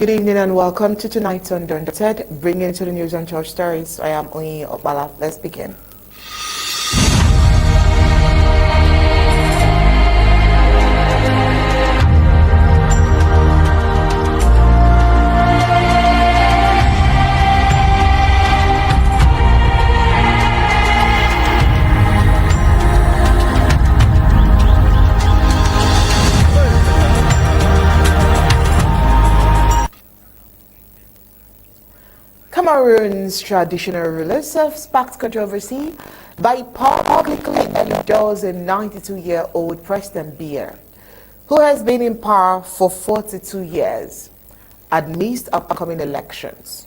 Good evening and welcome to tonight's Undaunted, bringing to the news and church stories. I am Oyi Obala. Let's begin. Cameroons traditional rulers have sparked controversy by publicly endorsing 92-year-old President Biya, who has been in power for 42 years, amidst upcoming elections.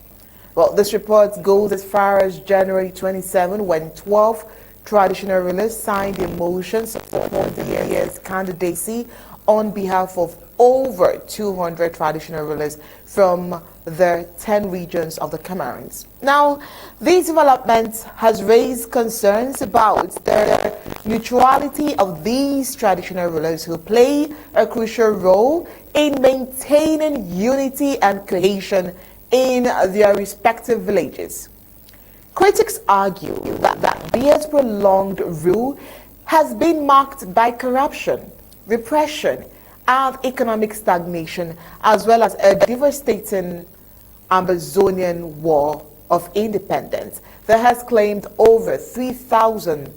Well, this report goes as far as January 27, when 12 traditional rulers signed a motion supporting the year's candidacy on behalf of over 200 traditional rulers from the 10 regions of the Cameroons. Now, these developments has raised concerns about the neutrality of these traditional rulers who play a crucial role in maintaining unity and cohesion in their respective villages. Critics argue that Biya's prolonged rule has been marked by corruption, repression, and economic stagnation, as well as a devastating Amazonian war of independence that has claimed over 3,000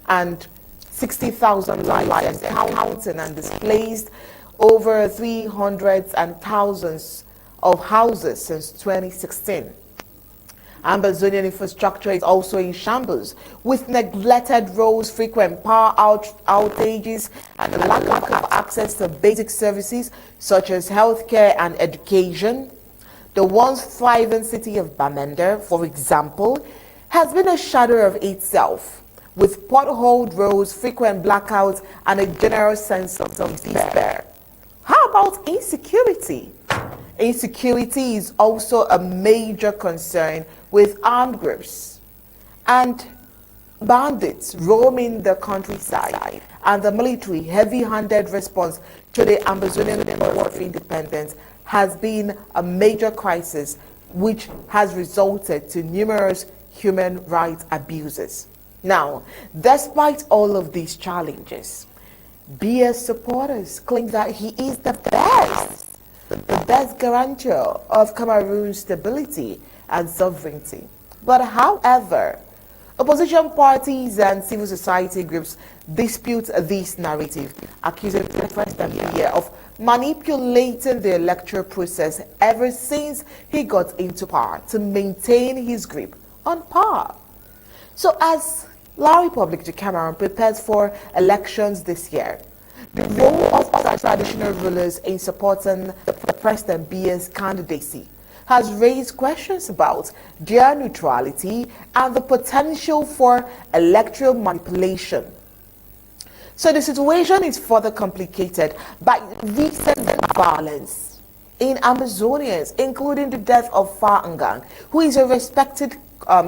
and 60,000 lives, counting, and displaced over 300 and thousands of houses since 2016. Amazonian infrastructure is also in shambles, with neglected roads, frequent power outages, and lack of access to basic services such as healthcare and education. The once thriving city of Bamenda, for example, has been a shadow of itself, with potholed roads, frequent blackouts, and a general sense of despair. How about insecurity? Insecurity is also a major concern, with armed groups and bandits roaming the countryside, and the military heavy-handed response to the Amazonian War of Independence has been a major crisis which has resulted to numerous human rights abuses. Now, despite all of these challenges, Biya's supporters claim that he is the best guarantor of Cameroon's stability and sovereignty. But however, opposition parties and civil society groups dispute this narrative, accusing President Biya of manipulating the electoral process ever since he got into power to maintain his grip on power. So as La Republic de Cameroon prepares for elections this year, the role of other traditional rulers in supporting the President Biya's candidacy has raised questions about their neutrality and the potential for electoral manipulation. So the situation is further complicated by recent violence in Amazonians, including the death of Ngang, who is a respected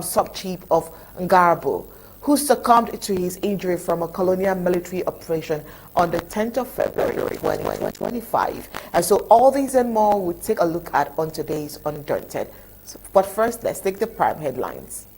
sub-chief of Ngarbo, who succumbed to his injury from a colonial military operation on the 10th of February 2025. And so all these and more we'll take a look at on today's Undaunted. But first, let's take the prime headlines.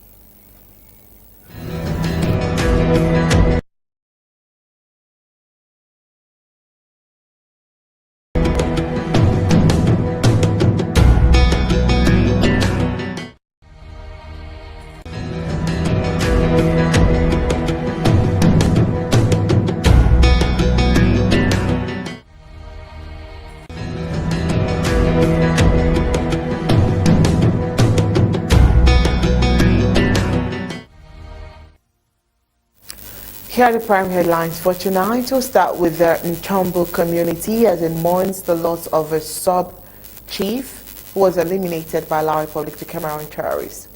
Here are the prime headlines for tonight. We'll start with the Ntumbaw community as it mourns the loss of a sub-chief who was eliminated by La Republic de Cameroon terrorists.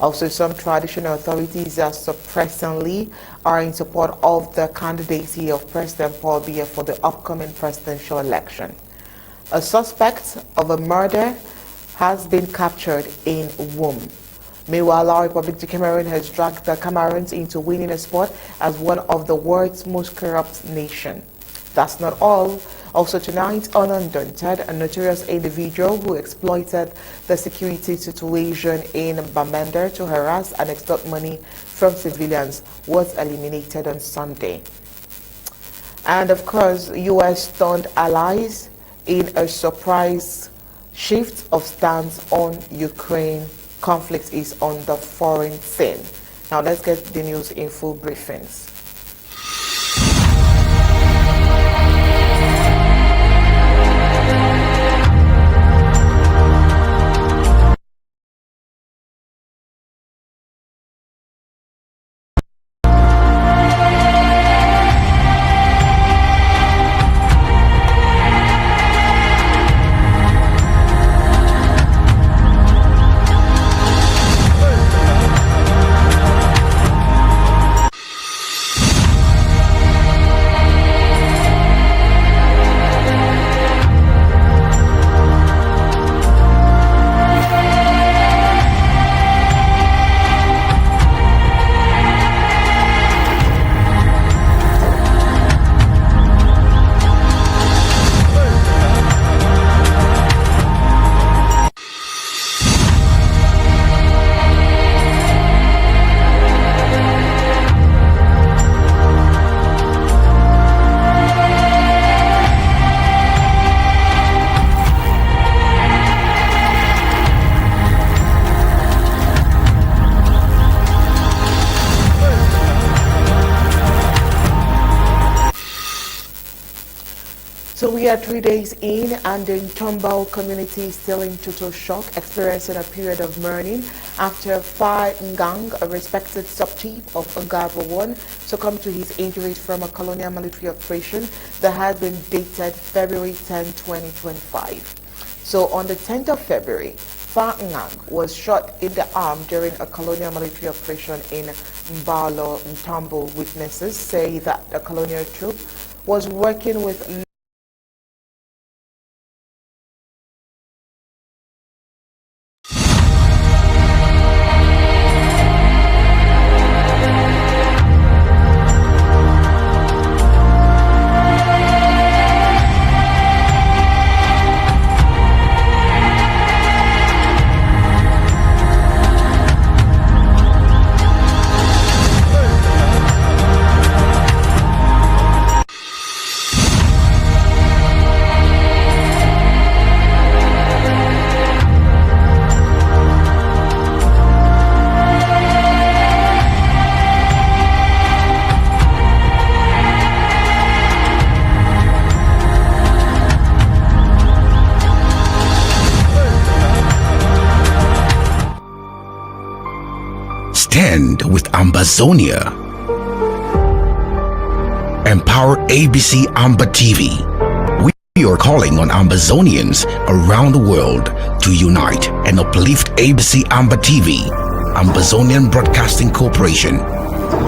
Also, some traditional authorities are surprisingly in support of the candidacy of President Paul Biya for the upcoming presidential election. A suspect of a murder has been captured in Wom. Meanwhile, La Republic de Cameroon has dragged the Cameroons into winning a spot as one of the world's most corrupt nations. That's not all. Also tonight on Undaunted, a notorious individual who exploited the security situation in Bamenda to harass and extort money from civilians was eliminated on Sunday. And of course, U.S. stunned allies in a surprise shift of stance on Ukraine. Conflict is on the foreign scene. Now let's get the news in full briefings. So we are 3 days in, and the Ntumbaw community is still in total shock, experiencing a period of mourning after Fa Ngang, a respected sub-chief of Ngabo 1, succumbed to his injuries from a colonial military operation that has been dated February 10, 2025. So on the 10th of February, Fa Ngang was shot in the arm during a colonial military operation in Mbalo, Ntumbaw. Witnesses say that the colonial troop was working with Stand with Ambazonia. Empower ABC Amba TV. We are calling on Ambazonians around the world to unite and uplift ABC Amba TV, Ambazonian Broadcasting Corporation.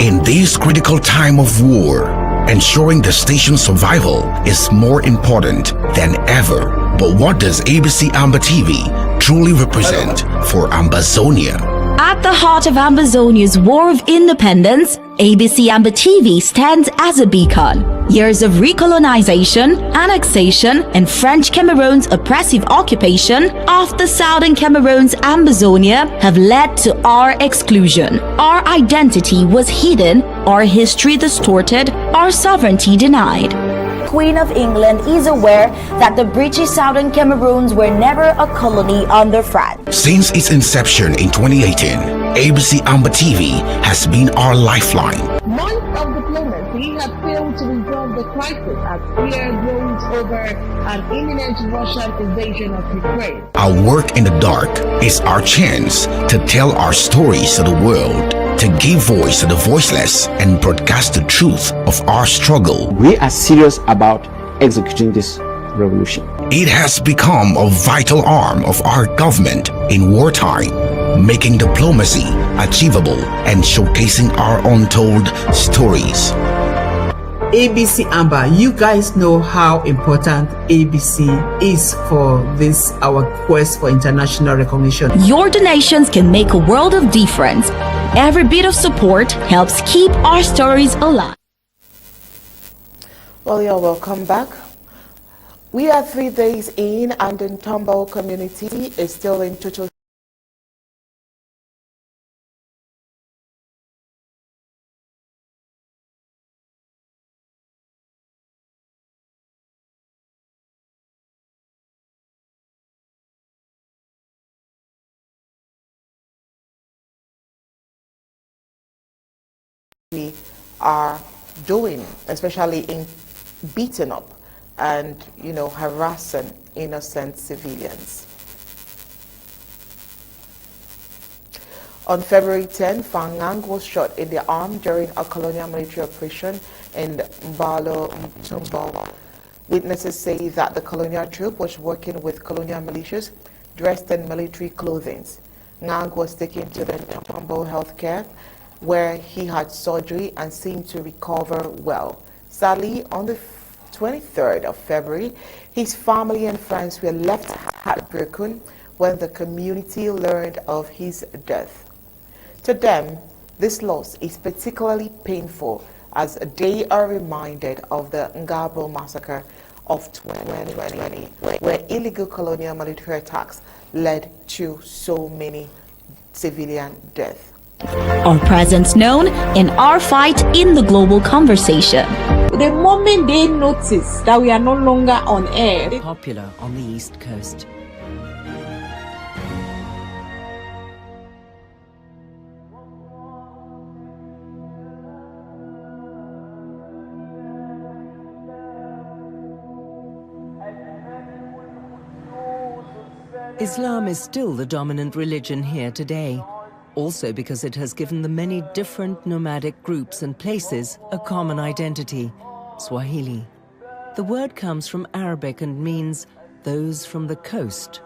In this critical time of war, ensuring the station's survival is more important than ever. But what does ABC Amba TV truly represent for Ambazonia? At the heart of Ambazonia's war of independence, ABC Amba TV stands as a beacon. Years of recolonization, annexation, and French Cameroon's oppressive occupation of the southern Cameroon's Ambazonia have led to our exclusion. Our identity was hidden, our history distorted, our sovereignty denied. Queen of England is aware that the British Southern Cameroons were never a colony under France. Since its inception in 2018, ABC Amba TV has been our lifeline. Months of diplomacy have failed to resolve the crisis as fear grows over an imminent Russian invasion of Ukraine. Our work in the dark is our chance to tell our stories to the world, to give voice to the voiceless, and broadcast the truth of our struggle. We are serious about executing this revolution. It has become a vital arm of our government in wartime, making diplomacy achievable and showcasing our untold stories. ABC Amba, you guys know how important ABC is for this, our quest for international recognition. Your donations can make a world of difference. Every bit of support helps keep our stories alive. Well, you're welcome back. We are 3 days in and the Ntumbaw community is still in total are doing, especially in beating up and, harassing innocent civilians. On February 10, Fangang was shot in the arm during a colonial military operation in Ntumbaw. Witnesses say that the colonial troop was working with colonial militias dressed in military clothing. Ngang was taken to the Ntumbaw healthcare where he had surgery and seemed to recover well. Sadly, on the 23rd of February, his family and friends were left heartbroken when the community learned of his death. To them, this loss is particularly painful as they are reminded of the Ntumbaw massacre of 2020, where illegal colonial military attacks led to so many civilian deaths. Our presence known in our fight in the global conversation. The moment they notice that we are no longer on air, popular on the East Coast. Islam is still the dominant religion here today. Also because it has given the many different nomadic groups and places a common identity, Swahili. The word comes from Arabic and means those from the coast.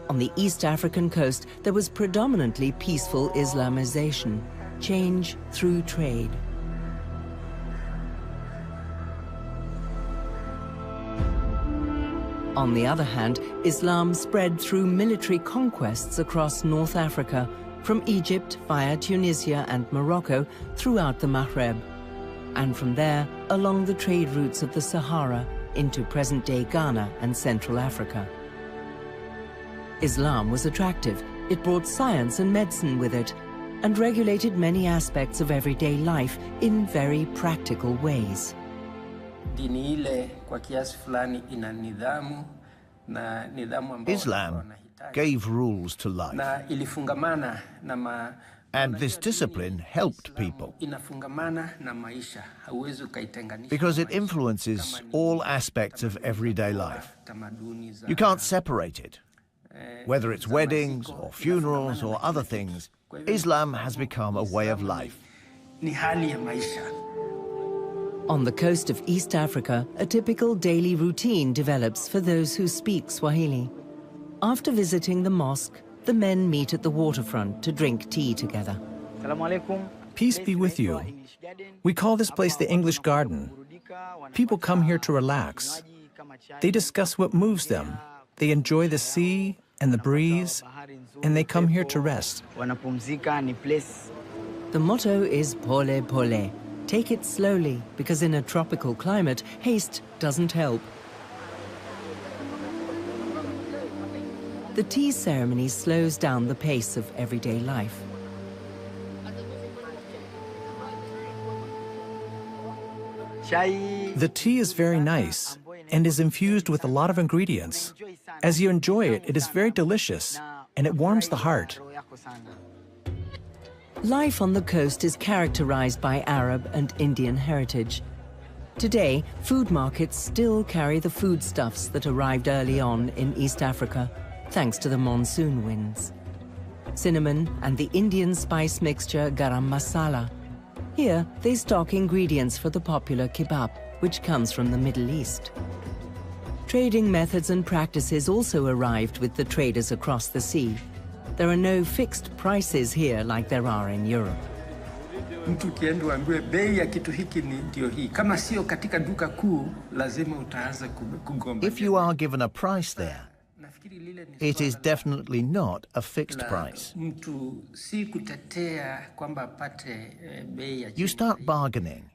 On the East African coast, there was predominantly peaceful Islamization, change through trade. On the other hand, Islam spread through military conquests across North Africa, from Egypt via Tunisia and Morocco throughout the Maghreb, and from there along the trade routes of the Sahara into present-day Ghana and Central Africa. Islam was attractive. It brought science and medicine with it, and regulated many aspects of everyday life in very practical ways. Islam gave rules to life, and this discipline helped people because it influences all aspects of everyday life. You can't separate it. Whether it's weddings or funerals or other things, Islam has become a way of life. On the coast of East Africa, a typical daily routine develops for those who speak Swahili. After visiting the mosque, the men meet at the waterfront to drink tea together. Peace be with you. We call this place the English Garden. People come here to relax. They discuss what moves them. They enjoy the sea and the breeze, and they come here to rest. The motto is pole pole. Take it slowly, because in a tropical climate, haste doesn't help. The tea ceremony slows down the pace of everyday life. The tea is very nice and is infused with a lot of ingredients. As you enjoy it, it is very delicious and it warms the heart. Life on the coast is characterized by Arab and Indian heritage. Today, food markets still carry the foodstuffs that arrived early on in East Africa, thanks to the monsoon winds. Cinnamon and the Indian spice mixture garam masala. Here, they stock ingredients for the popular kebab, which comes from the Middle East. Trading methods and practices also arrived with the traders across the sea. There are no fixed prices here like there are in Europe. If you are given a price there, It is definitely not a fixed price. You start bargaining.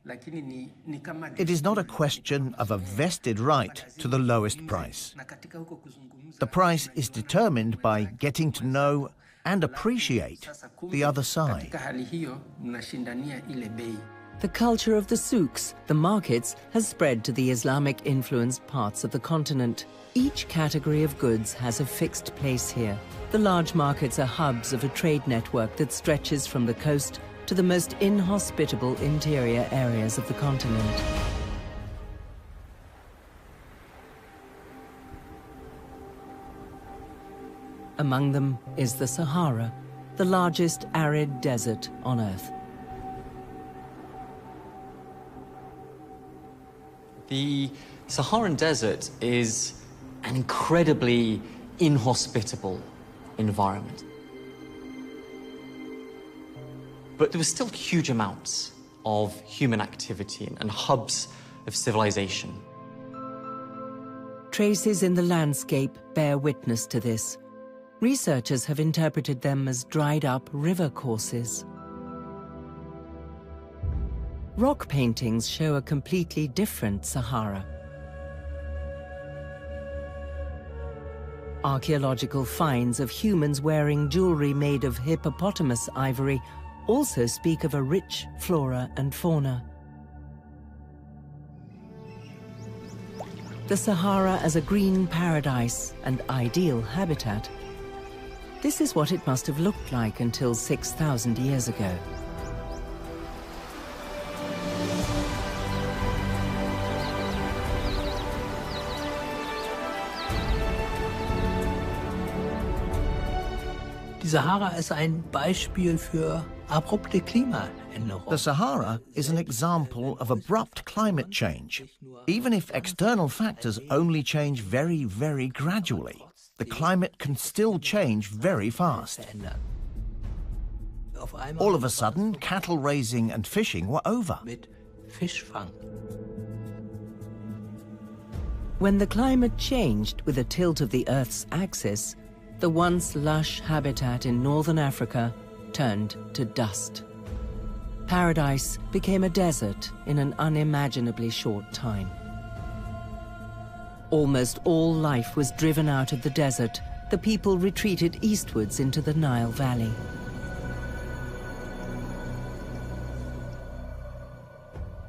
It is not a question of a vested right to the lowest price. The price is determined by getting to know and appreciate the other side. The culture of the souks, the markets, has spread to the Islamic-influenced parts of the continent. Each category of goods has a fixed place here. The large markets are hubs of a trade network that stretches from the coast to the most inhospitable interior areas of the continent. Among them is the Sahara, the largest arid desert on Earth. The Saharan desert is an incredibly inhospitable environment. But there were still huge amounts of human activity and hubs of civilization. Traces in the landscape bear witness to this. Researchers have interpreted them as dried-up river courses. Rock paintings show a completely different Sahara. Archaeological finds of humans wearing jewelry made of hippopotamus ivory also speak of a rich flora and fauna. The Sahara as a green paradise and ideal habitat. This is what it must have looked like until 6,000 years ago. Die Sahara ist ein Beispiel für abrupte Klimaänderung. The Sahara is an example of abrupt climate change. Even if external factors only change very, very gradually, the climate can still change very fast. All of a sudden, cattle raising and fishing were over. When the climate changed with a tilt of the Earth's axis, the once lush habitat in northern Africa turned to dust. Paradise became a desert in an unimaginably short time. Almost all life was driven out of the desert. The people retreated eastwards into the Nile Valley.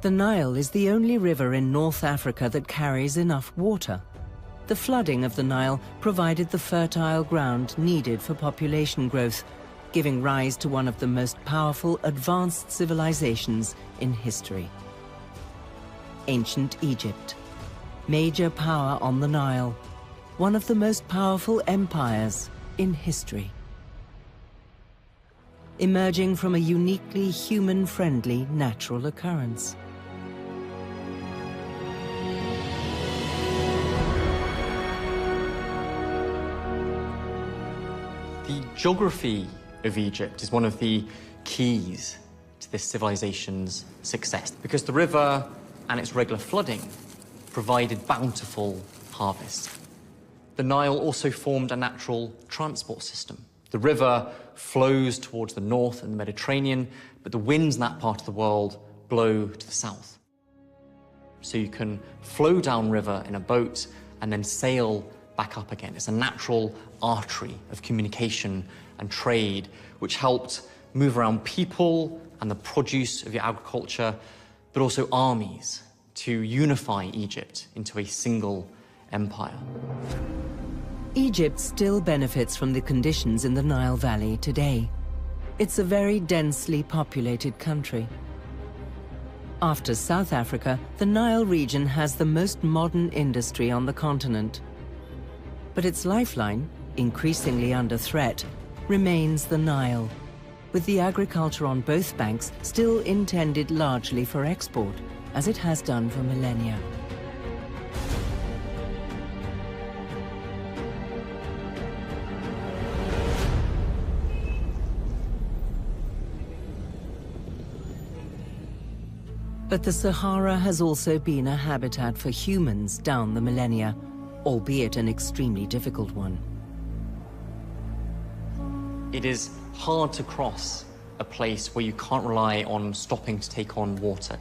The Nile is the only river in North Africa that carries enough water. The flooding of the Nile provided the fertile ground needed for population growth, giving rise to one of the most powerful advanced civilizations in history. Ancient Egypt. Major power on the Nile. One of the most powerful empires in history. Emerging from a uniquely human-friendly natural occurrence. The geography of Egypt is one of the keys to this civilization's success, because the river and its regular flooding provided bountiful harvests. The Nile also formed a natural transport system. The river flows towards the north and the Mediterranean, but the winds in that part of the world blow to the south. So you can flow downriver in a boat and then sail back up again. It's a natural artery of communication and trade, which helped move around people and the produce of your agriculture, but also armies, to unify Egypt into a single empire. Egypt still benefits from the conditions in the Nile Valley today. It's a very densely populated country. After South Africa, the Nile region has the most modern industry on the continent. But its lifeline, increasingly under threat, remains the Nile, with the agriculture on both banks still intended largely for export, as it has done for millennia. But the Sahara has also been a habitat for humans down the millennia, albeit an extremely difficult one. It is hard to cross a place where you can't rely on stopping to take on water,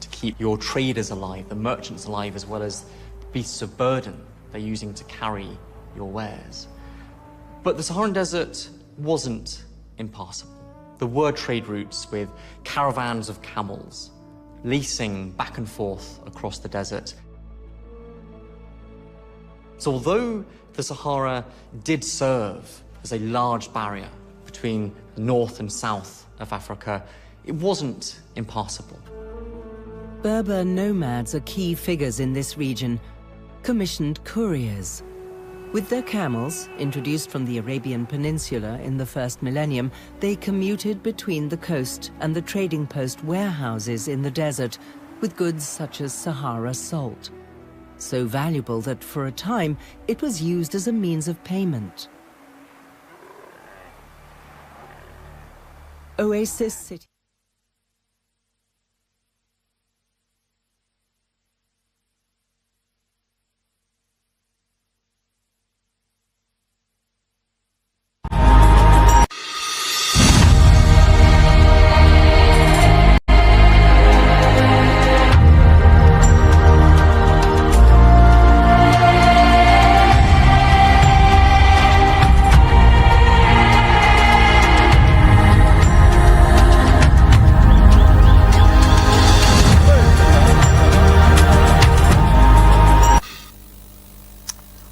to keep your traders alive, the merchants alive, as well as beasts of burden they're using to carry your wares. But the Saharan desert wasn't impassable. There were trade routes with caravans of camels, leasing back and forth across the desert. So although the Sahara did serve as a large barrier between the north and south of Africa, it wasn't impassable. Berber nomads are key figures in this region, commissioned couriers. With their camels, introduced from the Arabian Peninsula in the first millennium, they commuted between the coast and the trading post warehouses in the desert with goods such as Sahara salt. So valuable that for a time it was used as a means of payment. Oasis City.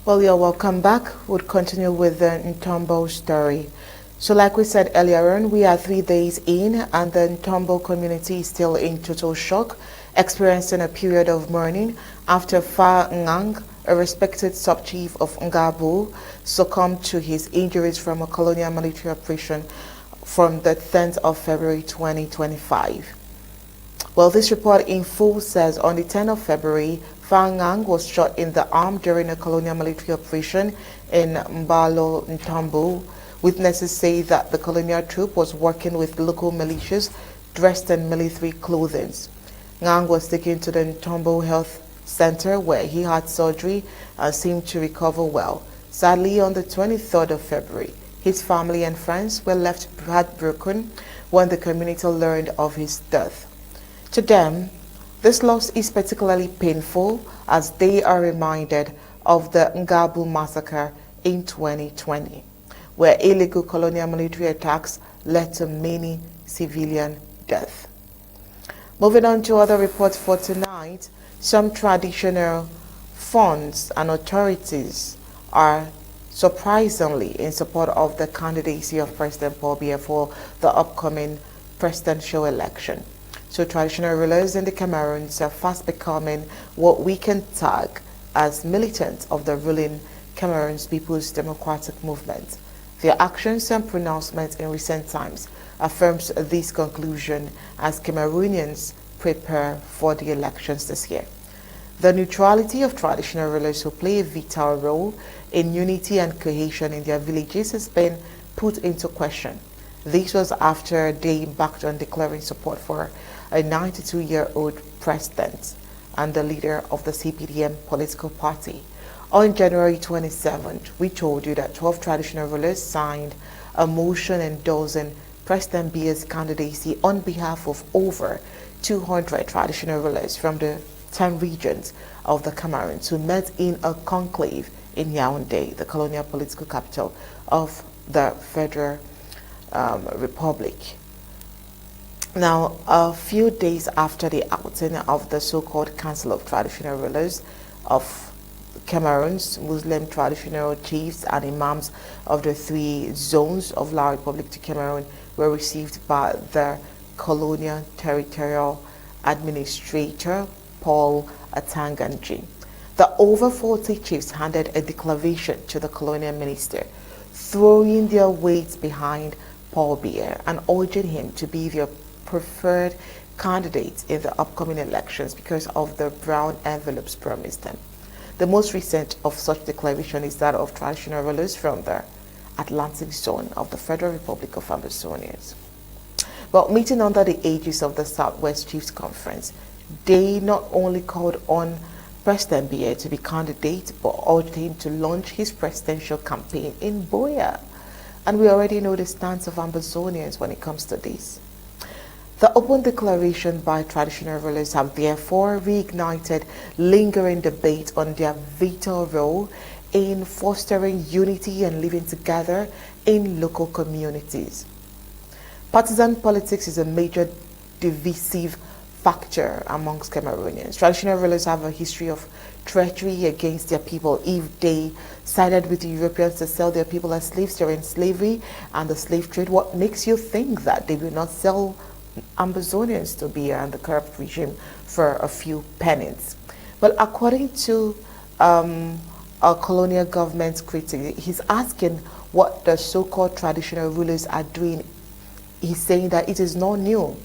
Well, you're welcome back. We'll continue with the Ntumbaw story. So like we said earlier on, we are 3 days in and the Ntumbaw community is still in total shock, experiencing a period of mourning after Fa Ngang, a respected sub-chief of Ntumbaw, succumbed to his injuries from a colonial military operation from the 10th of February 2025. Well, this report in full says on the 10th of February, Fa Ngang was shot in the arm during a colonial military operation in Mbalo, Ntumbaw. Witnesses say that the colonial troop was working with local militias dressed in military clothing. Ngang was taken to the Ntumbaw Health Center where he had surgery and seemed to recover well. Sadly, on the 23rd of February, his family and friends were left heartbroken when the community learned of his death. To them, this loss is particularly painful as they are reminded of the Ntumbaw massacre in 2020, where illegal colonial military attacks led to many civilian deaths. Moving on to other reports for tonight, some traditional funds and authorities are surprisingly in support of the candidacy of President Paul Biya for the upcoming presidential election. So traditional rulers in the Cameroons are fast becoming what we can tag as militants of the ruling Cameroon's People's Democratic Movement. Their actions and pronouncements in recent times affirms this conclusion as Cameroonians prepare for the elections this year. The neutrality of traditional rulers who play a vital role in unity and cohesion in their villages has been put into question. This was after they embarked on declaring support for a 92-year-old president and the leader of the CPDM political party. On January 27th, we told you that 12 traditional rulers signed a motion endorsing President Biya's candidacy on behalf of over 200 traditional rulers from the 10 regions of the Cameroons who met in a conclave in Yaoundé, the colonial political capital of the Federal Republic. Now, a few days after the outing of the so-called Council of Traditional Rulers of Cameroons, Muslim traditional chiefs and imams of the 3 zones of La Republique du Cameroon were received by the Colonial Territorial Administrator, Paul Atanganji. The over 40 chiefs handed a declaration to the colonial minister, throwing their weight behind Paul Biya and urging him to be their preferred candidate in the upcoming elections because of the brown envelopes promised them. The most recent of such declaration is that of traditional rulers from the Atlantic zone of the Federal Republic of Ambazonians. Well, meeting under the aegis of the Southwest Chiefs Conference, they not only called on President Biya to be candidate, but urged him to launch his presidential campaign in Buea. And we already know the stance of Ambazonians when it comes to this. The open declaration by traditional rulers have therefore reignited lingering debate on their vital role in fostering unity and living together in local communities. Partisan politics is a major divisive factor amongst Cameroonians. Traditional rulers have a history of treachery against their people if they sided with the Europeans to sell their people as slaves during slavery and the slave trade. What makes you think that they will not sell Ambazonians to be and the corrupt regime for a few pennies? Well, according to a colonial government critic, he's asking what the so-called traditional rulers are doing. He's saying that it is not new,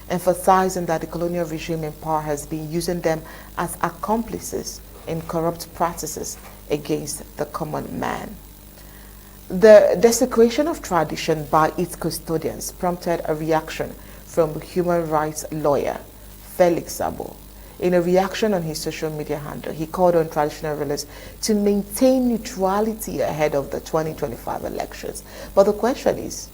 emphasizing that the colonial regime in power has been using them as accomplices in corrupt practices against the common man. The desecration of tradition by its custodians prompted a reaction from human rights lawyer Felix Sabo. In a reaction on his social media handle, he called on traditional rulers to maintain neutrality ahead of the 2025 elections. But the question is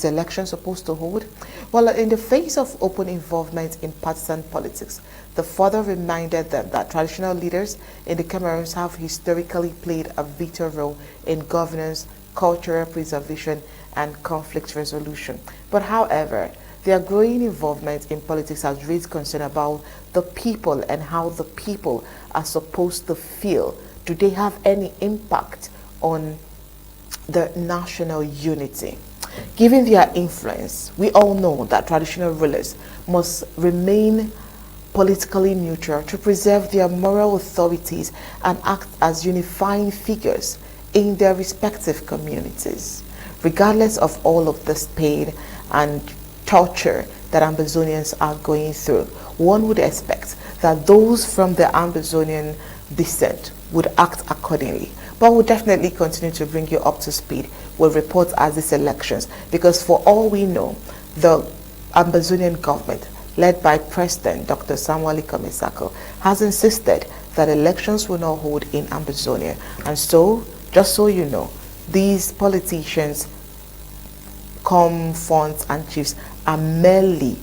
election supposed to hold? Well, in the face of open involvement in partisan politics, the father reminded them that traditional leaders in the Cameroons have historically played a vital role in governance, cultural preservation, and conflict resolution. But however, their growing involvement in politics has raised concern about the people and how the people are supposed to feel. Do they have any impact on the national unity? Given their influence, we all know that traditional rulers must remain politically neutral to preserve their moral authorities and act as unifying figures in their respective communities. Regardless of all of this pain and torture that Ambazonians are going through, one would expect that those from the Ambazonian descent would act accordingly. But we'll definitely continue to bring you up to speed with reports as these elections, because for all we know, the Ambazonian government, led by President Dr. Samuel Ikomisako, has insisted that elections will not hold in Ambazonia. And so, just so you know, these politicians, funds and chiefs are merely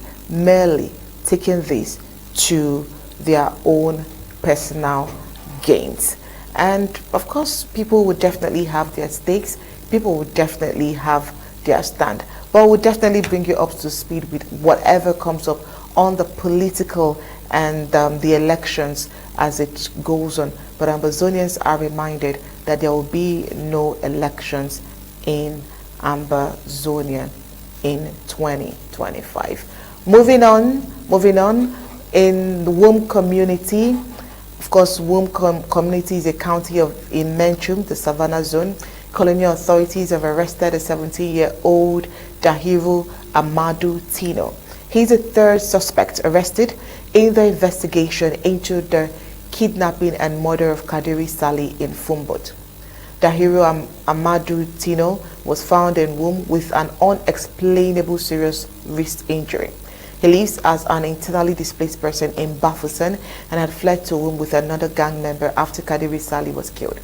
taking this to their own personal gains. And of course, people would definitely have their stakes, people would definitely have their stand. But we'll definitely bring you up to speed with whatever comes up on the political and the elections as it goes on. But Ambazonians are reminded that there will be no elections in Ambazonia in 2025. Moving on, in the Womb community, of course, Womb community is a county in Menchum, the Savannah zone. Colonial authorities have arrested a 17-year-old Dahiru Amadou Tino. He's the third suspect arrested in the investigation into the kidnapping and murder of Kadiri Sali in Fumbot. Dahiru Amadou Tino was found in Womb with an unexplainable serious wrist injury. He lives as an internally displaced person in Bafusan and had fled to Womb with another gang member after Kadiri Sali was killed.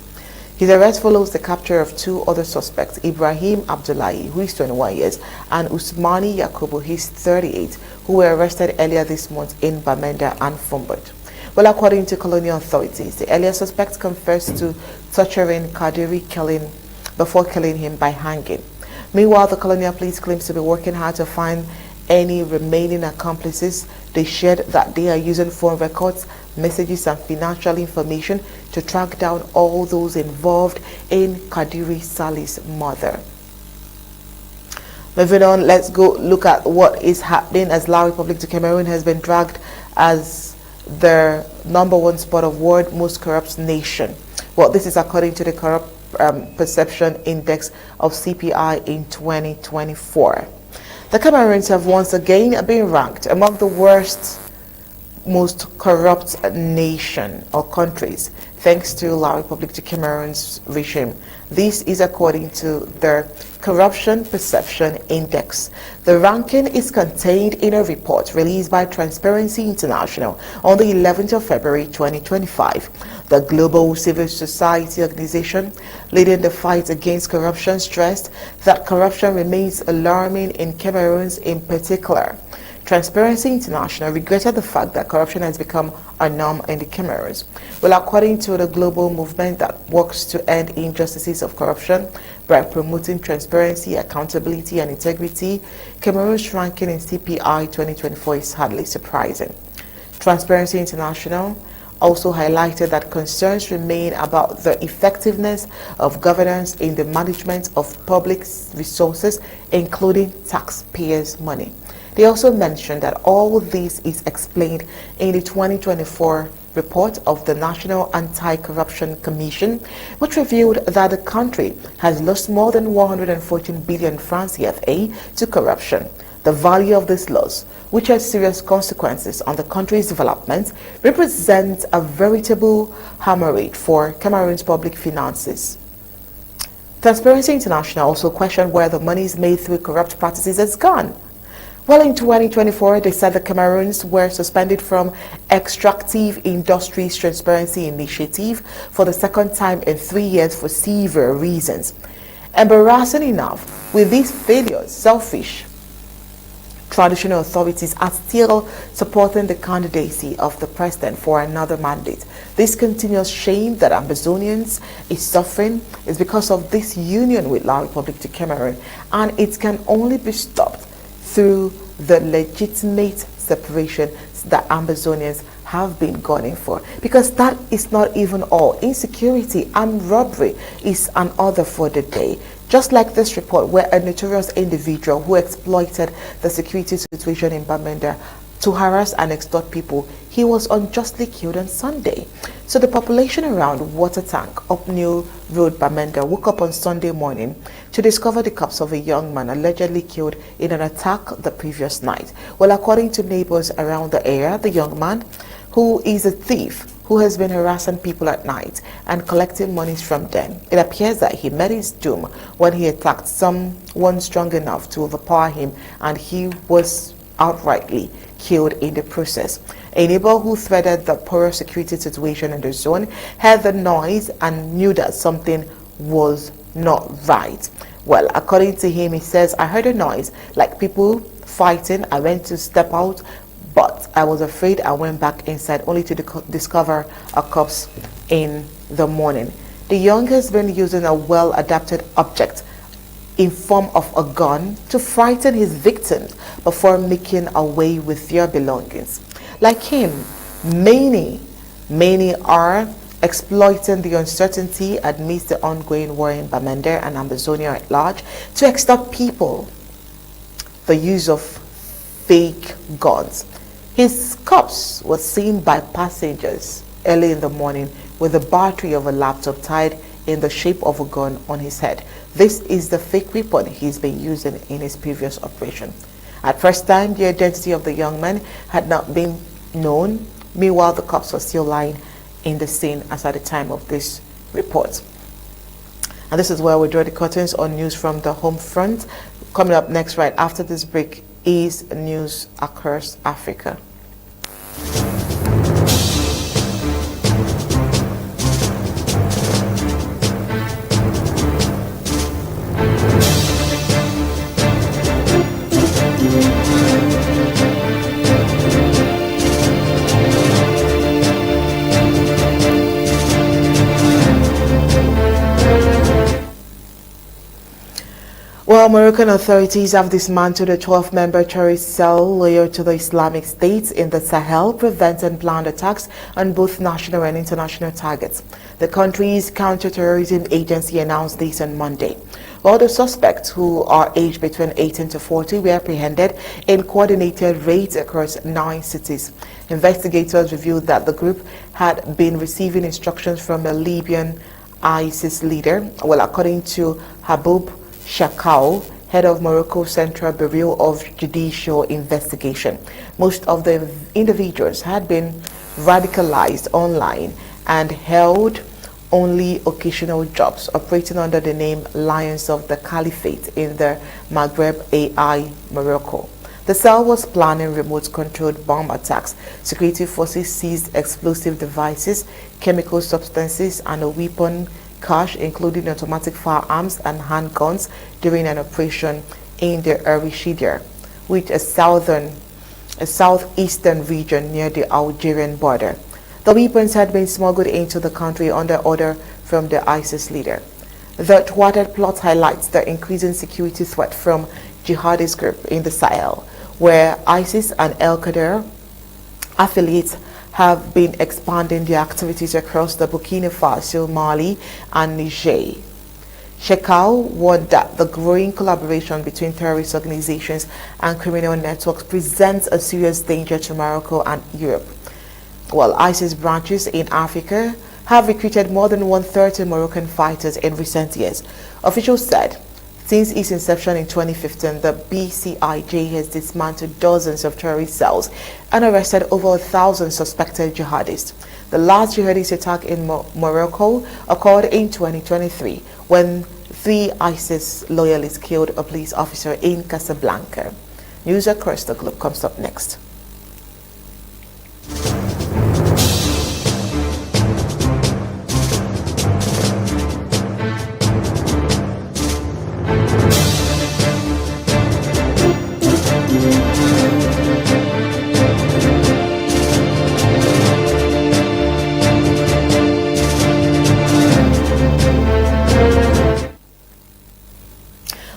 His arrest follows the capture of two other suspects, Ibrahim Abdullahi, who is 21 years, and Usmani Yakubu, who is 38, who were arrested earlier this month in Bamenda and Fumbot. Well, according to colonial authorities, the earlier suspects confessed to torturing Kadiri before killing him by hanging. Meanwhile, the colonial police claims to be working hard to find any remaining accomplices. They shared that they are using phone records, messages, and financial information to track down all those involved in Kadiri Sali's murder. Moving on, let's go look at what is happening as La Republic de Cameroon has been dragged as the #1 spot of world most corrupt nation. Well, this is according to the Corrupt Perception Index of CPI in 2024. The Cameroons have once again been ranked among the worst most corrupt nation or countries, thanks to La République du Cameroon's regime. This is according to their Corruption Perception Index. The ranking is contained in a report released by Transparency International on the 11th of February 2025. The global civil society organization leading the fight against corruption stressed that corruption remains alarming in Cameroons in particular. Transparency International regretted the fact that corruption has become a norm in the Cameroons. Well, according to the global movement that works to end injustices of corruption by promoting transparency, accountability, and integrity, Cameroon's ranking in CPI 2024 is hardly surprising. Transparency International also highlighted that concerns remain about the effectiveness of governance in the management of public resources, including taxpayers' money. They also mentioned that all this is explained in the 2024 report of the National Anti-Corruption Commission, which revealed that the country has lost more than 114 billion francs CFA to corruption. The value of this loss, which has serious consequences on the country's development, represents a veritable hemorrhage for Cameroon's public finances. Transparency International also questioned where the monies made through corrupt practices has gone. Well, in 2024, they said the Cameroons were suspended from Extractive Industries Transparency Initiative for the second time in 3 years for severe reasons. Embarrassing enough, with these failures, selfish traditional authorities are still supporting the candidacy of the president for another mandate. This continuous shame that Ambazonians is suffering is because of this union with La République du Cameroon, and it can only be stopped through the legitimate separation that Ambazonians have been gunning for. Because that is not even all. Insecurity and robbery is an order for the day. Just like this report where a notorious individual who exploited the security situation in Bamenda to harass and extort people, he was unjustly killed on Sunday. So the population around Water Tank up New Road, Bamenda, woke up on Sunday morning to discover the corpse of a young man allegedly killed in an attack the previous night. Well, according to neighbors around the area, the young man, who is a thief who has been harassing people at night and collecting monies from them, it appears that he met his doom when he attacked someone strong enough to overpower him, and he was outrightly killed in the process. A neighbor who threaded the poor security situation in the zone heard the noise and knew that something was not right. Well, according to him, he says, "I heard a noise like people fighting. I went to step out, but I was afraid. I went back inside only to discover a corpse in the morning." The young has been using a well-adapted object in form of a gun to frighten his victims before making away with their belongings. Like him, many are exploiting the uncertainty amidst the ongoing war in Bamenda and Ambazonia at large to extort people. The use of fake guns. His corpse was seen by passengers early in the morning with the battery of a laptop tied in the shape of a gun on his head. This is the fake weapon he's been using in his previous operation. At first time, the identity of the young man had not been known. Meanwhile, the corpse was still lying in the scene as at the time of this report. And this is where we draw the curtains on news from the home front. Coming up next right after this break is news across Africa. Well, Moroccan authorities have dismantled a 12-member terrorist cell loyal to the Islamic State in the Sahel, preventing planned attacks on both national and international targets. The country's counter-terrorism agency announced this on Monday. All the suspects, who are aged between 18 to 40, were apprehended in coordinated raids across 9 cities. Investigators revealed that the group had been receiving instructions from a Libyan ISIS leader. Well, according to Habub Shakau, head of Morocco's Central Bureau of Judicial Investigation. Most of the individuals had been radicalized online and held only occasional jobs, operating under the name Lions of the Caliphate in the Maghreb AI, Morocco. The cell was planning remote-controlled bomb attacks. Security forces seized explosive devices, chemical substances, and a weapon cache, including automatic firearms and handguns, during an operation in the Erishidir, which is a southeastern region near the Algerian border. The weapons had been smuggled into the country under order from the ISIS leader. The thwarted plot highlights the increasing security threat from jihadist group in the Sahel, where ISIS and Al-Qaeda affiliates have been expanding their activities across the Burkina Faso, Mali, and Niger. Shekau warned that the growing collaboration between terrorist organizations and criminal networks presents a serious danger to Morocco and Europe. While ISIS branches in Africa have recruited more than 130 Moroccan fighters in recent years, officials said since its inception in 2015, the BCIJ has dismantled dozens of terrorist cells and arrested over 1,000 suspected jihadists. The last jihadist attack in Morocco occurred in 2023 when 3 ISIS loyalists killed a police officer in Casablanca. News across the globe comes up next.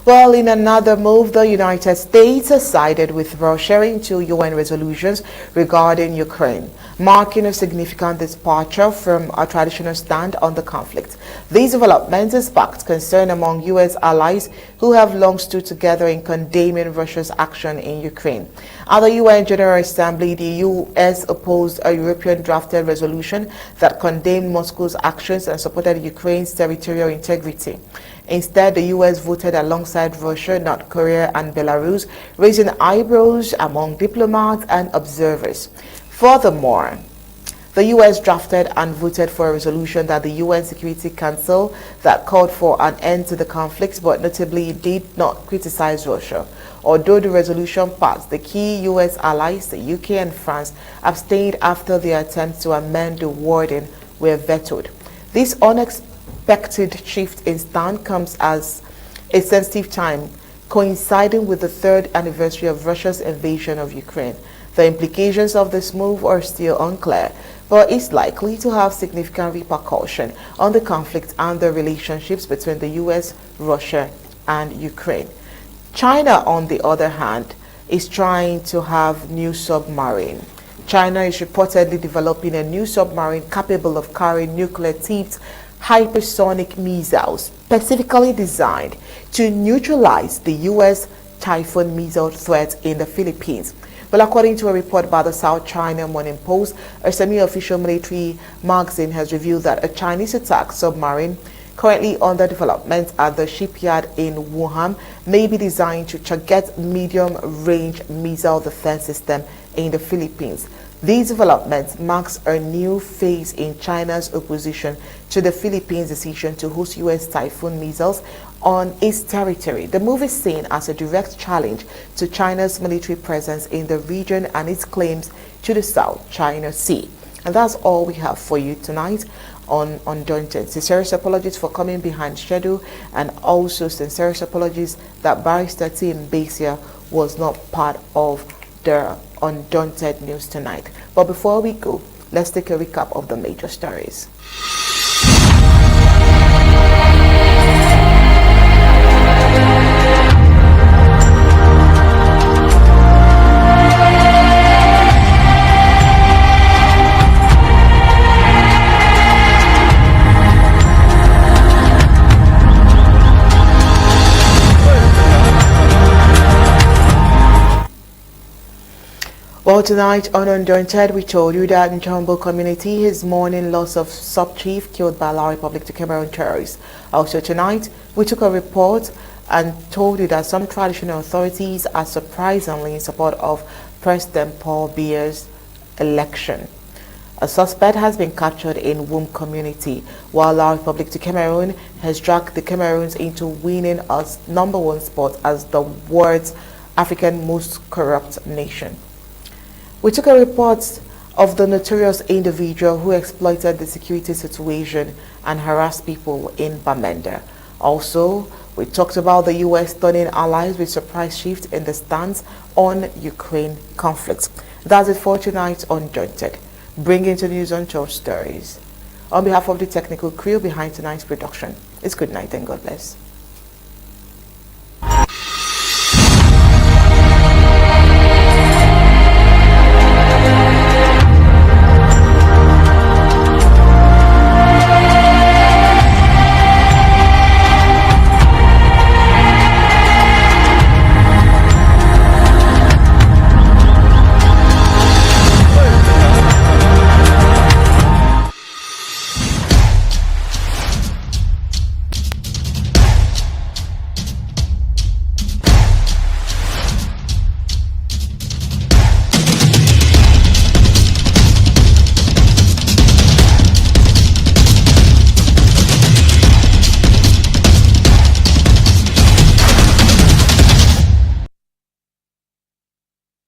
Well, in another move, the United States has sided with Russia in 2 UN resolutions regarding Ukraine, marking a significant departure from a traditional stand on the conflict. These developments have sparked concern among U.S. allies who have long stood together in condemning Russia's action in Ukraine. At the UN General Assembly, the U.S. opposed a European drafted resolution that condemned Moscow's actions and supported Ukraine's territorial integrity. Instead, the U.S. voted alongside Russia, North Korea, and Belarus, raising eyebrows among diplomats and observers. Furthermore, the U.S. drafted and voted for a resolution that the UN Security Council that called for an end to the conflict, but notably did not criticize Russia. Although the resolution passed, the key U.S. allies, the UK and France, abstained after their attempts to amend the wording were vetoed. This unexpected shift in stand comes as a sensitive time, coinciding with the 3rd anniversary of Russia's invasion of Ukraine. The implications of this move are still unclear, but it's likely to have significant repercussion on the conflict and the relationships between the U.S., Russia, and Ukraine. China, on the other hand, is trying to have new submarine. China is reportedly developing a new submarine capable of carrying nuclear-tipped hypersonic missiles, specifically designed to neutralize the U.S. Typhoon missile threat in the Philippines. Well, according to a report by the South China Morning Post, a semi-official military magazine has revealed that a Chinese attack submarine currently under development at the shipyard in Wuhan may be designed to target medium-range missile defense system in the Philippines. These developments marks a new phase in China's opposition to the Philippines' decision to host U.S. Typhoon missiles on its territory. The move is seen as a direct challenge to China's military presence in the region and its claims to the South China Sea. And that's all we have for you tonight on Undaunted. Sincerest apologies for coming behind schedule, and also sincerest apologies that Barrister Tim Basia was not part of the Undaunted news tonight. But before we go, let's take a recap of the major stories. Well, tonight on Undaunted, we told you that in Ntumbaw community is mourning loss of sub-chief killed by La Republic to Cameroon terrorists. Also tonight, we took a report and told it that some traditional authorities are surprisingly in support of President Paul Biya's election. A suspect has been captured in Womb community, while our Republic to Cameroon has dragged the Cameroons into winning as #1 spot as the world's African most corrupt nation. We took a report of the notorious individual who exploited the security situation and harassed people in Bamenda. Also, we talked about the U.S. turning allies with surprise shift in the stance on Ukraine conflict. That's it for tonight on Undaunted, bringing to news on top stories. On behalf of the technical crew behind tonight's production, it's good night and God bless.